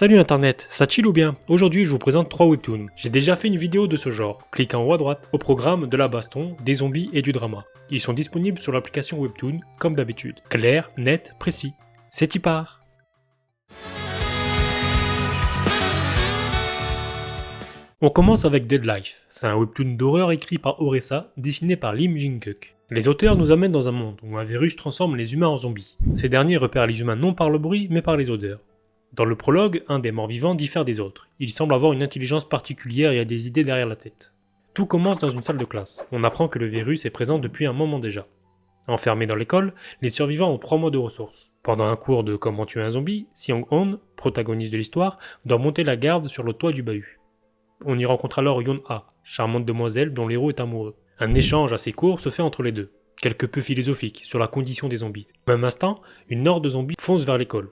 Salut internet, ça chill ou bien? Aujourd'hui je vous présente 3 webtoons. J'ai déjà fait une vidéo de ce genre, clique en haut à droite. Au programme, de la baston, des zombies et du drama. Ils sont disponibles sur l'application Webtoon, comme d'habitude. Clair, net, précis. C'est y part. On commence avec Dead Life. C'est un webtoon d'horreur écrit par Oresa, dessiné par Lim Jin-keuk. Les auteurs nous amènent dans un monde où un virus transforme les humains en zombies. Ces derniers repèrent les humains non par le bruit, mais par les odeurs. Dans le prologue, un des morts-vivants diffère des autres. Il semble avoir une intelligence particulière et a des idées derrière la tête. Tout commence dans une salle de classe. On apprend que le virus est présent depuis un moment déjà. Enfermés dans l'école, les survivants ont 3 mois de ressources. Pendant un cours de comment tuer un zombie, Seong-hoon, protagoniste de l'histoire, doit monter la garde sur le toit du bahut. On y rencontre alors Yeon-ha, charmante demoiselle dont l'héros est amoureux. Un échange assez court se fait entre les deux, quelque peu philosophique, sur la condition des zombies. Au même instant, une horde de zombies fonce vers l'école.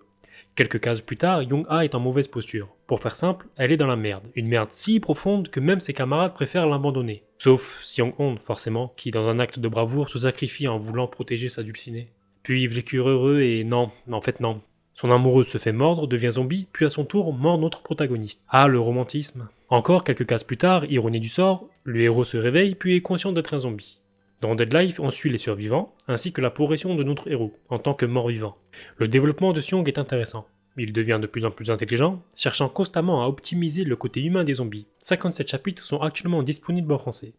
Quelques cases plus tard, Yeon-ha est en mauvaise posture. Pour faire simple, elle est dans la merde. Une merde si profonde que même ses camarades préfèrent l'abandonner. Sauf Seong-hoon, forcément, qui dans un acte de bravoure se sacrifie en voulant protéger sa dulcinée. Puis ils vécurent heureux et non. Son amoureux se fait mordre, devient zombie, puis à son tour mord notre protagoniste. Ah, le romantisme. Encore quelques cases plus tard, ironie du sort, le héros se réveille puis est conscient d'être un zombie. Dans Dead Life, on suit les survivants, ainsi que la progression de notre héros, en tant que mort-vivant. Le développement de Seong est intéressant. Il devient de plus en plus intelligent, cherchant constamment à optimiser le côté humain des zombies. 57 chapitres sont actuellement disponibles en français.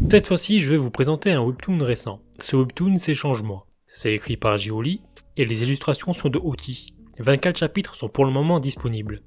Cette fois-ci, je vais vous présenter un webtoon récent. Ce webtoon, c'est Change-moi. C'est écrit par Jioli, et les illustrations sont de Oti. 24 chapitres sont pour le moment disponibles.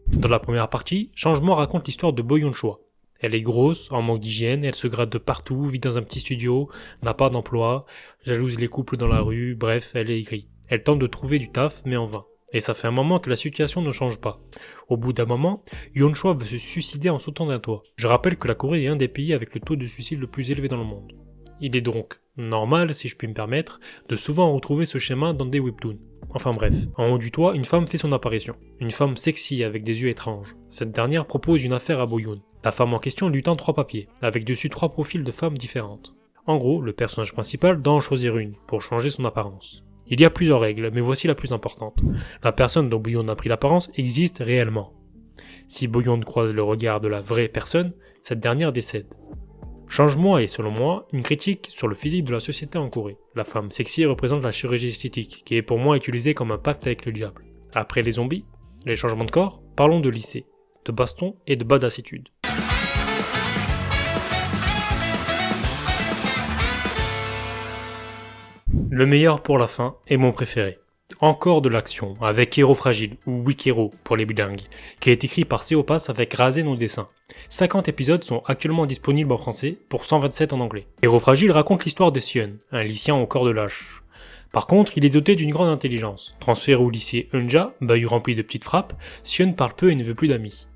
Dans la première partie, Change-moi raconte l'histoire de Bo Yeon-choi. Elle est grosse, en manque d'hygiène, elle se gratte de partout, vit dans un petit studio, n'a pas d'emploi, jalouse les couples dans la rue, bref, elle est aigrie. Elle tente de trouver du taf, mais en vain. Et ça fait un moment que la situation ne change pas. Au bout d'un moment, Yeon-choi veut se suicider en sautant d'un toit. Je rappelle que la Corée est un des pays avec le taux de suicide le plus élevé dans le monde. Il est donc normal, si je puis me permettre, de souvent retrouver ce schéma dans des webtoons. Enfin bref, en haut du toit, une femme fait son apparition. Une femme sexy avec des yeux étranges. Cette dernière propose une affaire à Bo-yoon. La femme en question lui tend 3 papiers, avec dessus 3 profils de femmes différentes. En gros, le personnage principal doit en choisir une, pour changer son apparence. Il y a plusieurs règles, mais voici la plus importante. La personne dont Bo-yoon a pris l'apparence existe réellement. Si Bo-yoon croise le regard de la vraie personne, cette dernière décède. Change-moi est, selon moi, une critique sur le physique de la société en Corée. La femme sexy représente la chirurgie esthétique, qui est pour moi utilisée comme un pacte avec le diable. Après les zombies, les changements de corps, parlons de lycée, de baston et de badassitude. Le meilleur pour la fin est mon préféré. Encore de l'action, avec Héros Fragile, ou Wikero pour les bilingues, qui est écrit par Seopas avec Razen au dessin. 50 épisodes sont actuellement disponibles en français, pour 127 en anglais. Héros Fragile raconte l'histoire de Sion, un lycéen au corps de lâche. Par contre, il est doté d'une grande intelligence. Transféré au lycée Eunja, bahut rempli de petites frappes, Sion parle peu et ne veut plus d'amis.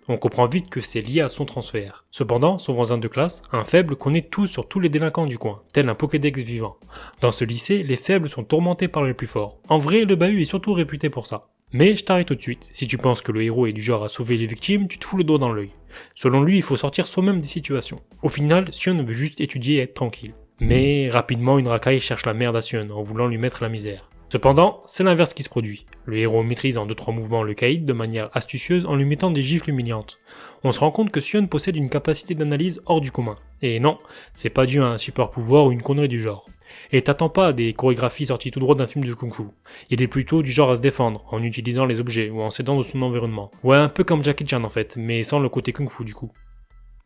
On comprend vite que c'est lié à son transfert. Cependant, son voisin de classe, un faible, connaît tout sur tous les délinquants du coin, tel un Pokédex vivant. Dans ce lycée, les faibles sont tourmentés par les plus forts. En vrai, le bahut est surtout réputé pour ça. Mais je t'arrête tout de suite, si tu penses que le héros est du genre à sauver les victimes, tu te fous le doigt dans l'œil. Selon lui, il faut sortir soi-même des situations. Au final, Sion veut juste étudier et être tranquille. Mais rapidement, une racaille cherche la merde à Sion en voulant lui mettre la misère. Cependant, c'est l'inverse qui se produit. Le héros maîtrise en 2-3 mouvements le caïd de manière astucieuse en lui mettant des gifles humiliantes. On se rend compte que Sion possède une capacité d'analyse hors du commun. Et non, c'est pas dû à un super pouvoir ou une connerie du genre. Et t'attends pas des chorégraphies sorties tout droit d'un film de kung-fu. Il est plutôt du genre à se défendre, en utilisant les objets ou en s'aidant de son environnement. Ouais, un peu comme Jackie Chan en fait, mais sans le côté kung-fu du coup.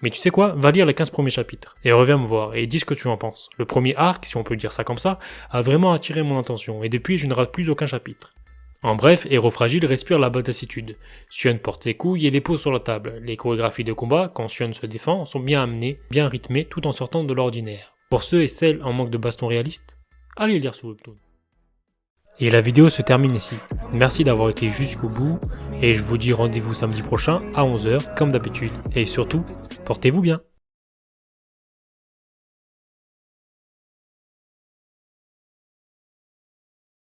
Mais tu sais quoi, va lire les 15 premiers chapitres, et reviens me voir, et dis ce que tu en penses. Le premier arc, si on peut dire ça comme ça, a vraiment attiré mon attention, et depuis je ne rate plus aucun chapitre. En bref, Héros Fragile respire la badassitude. Sion porte ses couilles et les pose sur la table. Les chorégraphies de combat, quand Sion se défend, sont bien amenées, bien rythmées, tout en sortant de l'ordinaire. Pour ceux et celles en manque de baston réaliste, allez lire ce webtoon. Et la vidéo se termine ici. Merci d'avoir été jusqu'au bout, et je vous dis rendez-vous samedi prochain à 11h, comme d'habitude. Et surtout, portez-vous bien.